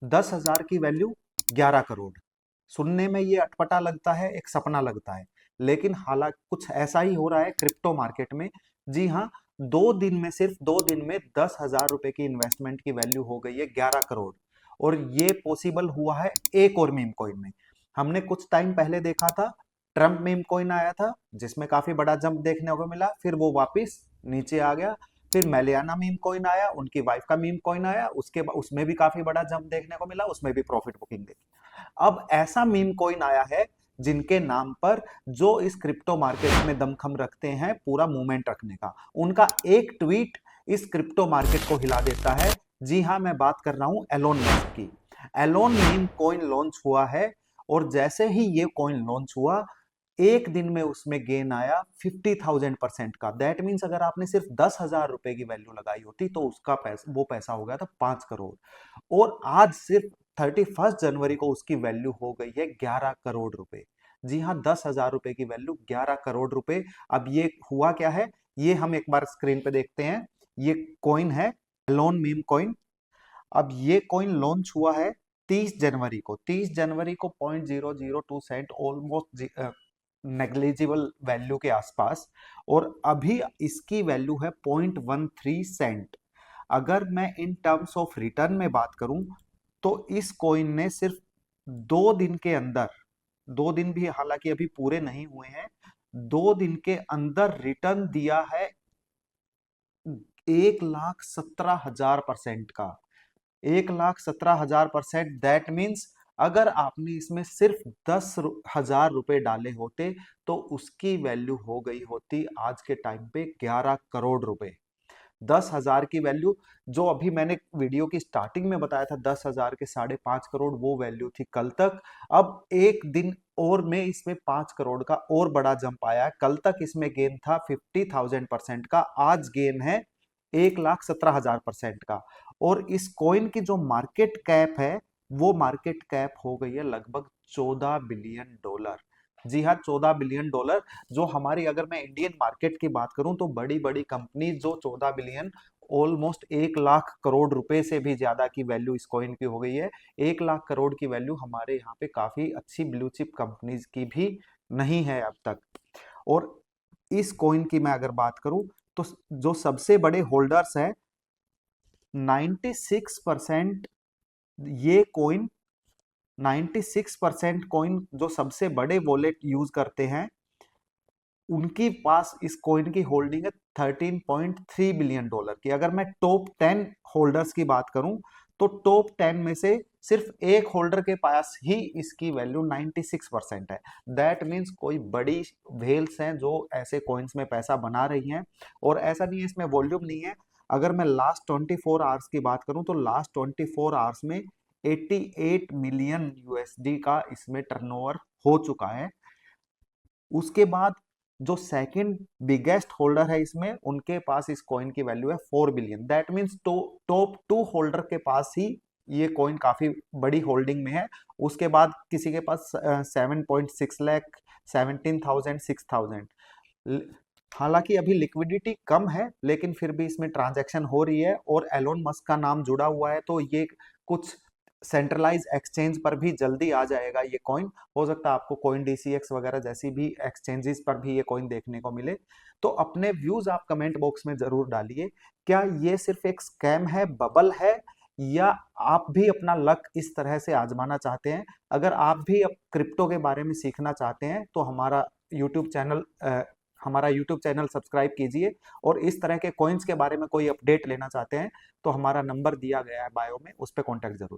10,000 की वैल्यू 11 करोड़। सुनने में ये अटपटा लगता है, एक सपना लगता है, लेकिन हालांकि कुछ ऐसा ही हो रहा है क्रिप्टो मार्केट में। जी हाँ, 2 दिन में, सिर्फ 2 दिन में 10,000 रुपए की इन्वेस्टमेंट की वैल्यू हो गई है 11 करोड़। और ये पॉसिबल हुआ है एक और मीम कॉइन में। हमने कुछ टाइम पहले देखा था, ट्रम्प मीम कॉइन आया था जिसमें काफी बड़ा जंप देखने को मिला, फिर वो वापस नीचे आ गया। फिर मेलियाना मीम कॉइन आया, उनकी वाइफ का मीम कॉइन आया, उसमें भी काफी बड़ा जंप देखने को मिला, उसमें भी प्रॉफिट बुकिंग देखी। अब ऐसा मीम कॉइन आया है जिनके नाम पर, जो इस क्रिप्टो मार्केट में दमखम रखते हैं पूरा मूवमेंट रखने का, उनका एक ट्वीट इस क्रिप्टो मार्केट को हिला देता है। जी हां, मैं बात कर रहा हूं एलोन मस्क की। एलोन मीम कॉइन लॉन्च हुआ है, और जैसे ही ये कॉइन लॉन्च हुआ, एक दिन में उसमें गेन आया 50,000% का। दैट मीन्स अगर आपने सिर्फ 10,000 रुपए की वैल्यू लगाई होती तो उसका पैसा, वो पैसा हो गया था 5 करोड़। और आज सिर्फ 31 जनवरी को उसकी वैल्यू हो गई है 11 करोड़ रुपए। जी हाँ, 10,000 रुपए की वैल्यू 11 करोड़ रुपए। अब ये हुआ क्या है, ये हम एक बार स्क्रीन पे देखते हैं। ये कॉइन है एलोन मीम कॉइन। अब ये कॉइन लॉन्च हुआ है 30 जनवरी को। 30 जनवरी को 0.002 सेंट, ऑलमोस्ट नेग्लिजिबल वैल्यू के आसपास। और अभी इसकी वैल्यू है 0.13 सेंट। अगर मैं इन टर्म्स ऑफ रिटर्न में बात करूं, तो इस कॉइन ने सिर्फ 2 दिन के अंदर, 2 दिन भी हालांकि अभी पूरे नहीं हुए हैं, 2 दिन के अंदर रिटर्न दिया है 1,17,000% का। 1,17,000%। दैट मीन्स अगर आपने इसमें सिर्फ 10,000 रुपए डाले होते तो उसकी वैल्यू हो गई होती आज के टाइम पे 11 करोड़ रुपए। 10,000 की वैल्यू, जो अभी मैंने वीडियो की स्टार्टिंग में बताया था 10,000 के 5.5 करोड़, वो वैल्यू थी कल तक। अब एक दिन और में इसमें 5 करोड़ का और बड़ा जंप आया है। कल तक इसमें गेन था 50,000% का, आज गेन है 1,17,000% का। और इस कॉइन की जो मार्केट कैप है, वो मार्केट कैप हो गई है लगभग $14 बिलियन। जी हाँ, $14 बिलियन। जो हमारी, अगर मैं इंडियन मार्केट की बात करूं, तो बड़ी बड़ी कंपनी जो 14 बिलियन, ऑलमोस्ट 1 लाख करोड़ रुपए से भी ज्यादा की वैल्यू इस कॉइन की हो गई है। 1 लाख करोड़ की वैल्यू हमारे यहाँ पे काफी अच्छी ब्लू चिप कंपनीज की भी नहीं है अब तक। और इस कॉइन की मैं अगर बात करूं, तो जो सबसे बड़े होल्डर्स हैं, 96% ये कॉइन, 96% कॉइन जो सबसे बड़े वॉलेट यूज करते हैं, उनके पास इस कॉइन की होल्डिंग है $13.3 बिलियन की। अगर मैं टॉप 10 होल्डर्स की बात करूं, तो टॉप 10 में से सिर्फ एक होल्डर के पास ही इसकी वैल्यू 96% है। दैट मीन्स कोई बड़ी व्हेल्स हैं जो ऐसे कॉइन्स में पैसा बना रही हैं। और ऐसा नहीं है इसमें वॉल्यूम नहीं है। अगर मैं लास्ट 24 आवर्स की बात करूं, तो लास्ट 24 आवर्स में 88 मिलियन यूएसडी का इसमें टर्नओवर हो चुका है। उसके बाद जो सेकंड बिगेस्ट होल्डर है इसमें, उनके पास इस कॉइन की वैल्यू है 4 billion. That means top 2 holder के पास ही ये कॉइन काफी बड़ी होल्डिंग में है। उसके बाद किसी के पास 7.6 लाख, 17,000, 6,000। हालांकि अभी लिक्विडिटी कम है, लेकिन फिर भी इसमें ट्रांजैक्शन हो रही है, और एलोन मस्क का नाम जुड़ा हुआ है, तो ये कुछ सेंट्रलाइज एक्सचेंज पर भी जल्दी आ जाएगा ये कॉइन। हो सकता है आपको कॉइन DCX वगैरह जैसी भी एक्सचेंजेस पर भी ये कॉइन देखने को मिले। तो अपने व्यूज आप कमेंट बॉक्स में जरूर डालिए। क्या ये सिर्फ एक स्कैम है, बबल है, या आप भी अपना लक इस तरह से आजमाना चाहते हैं? अगर आप भी अब क्रिप्टो के बारे में सीखना चाहते हैं, तो हमारा यूट्यूब चैनल सब्सक्राइब कीजिए। और इस तरह के कॉइन्स के बारे में कोई अपडेट लेना चाहते हैं, तो हमारा नंबर दिया गया है बायो में, उस पर कॉन्टैक्ट जरूर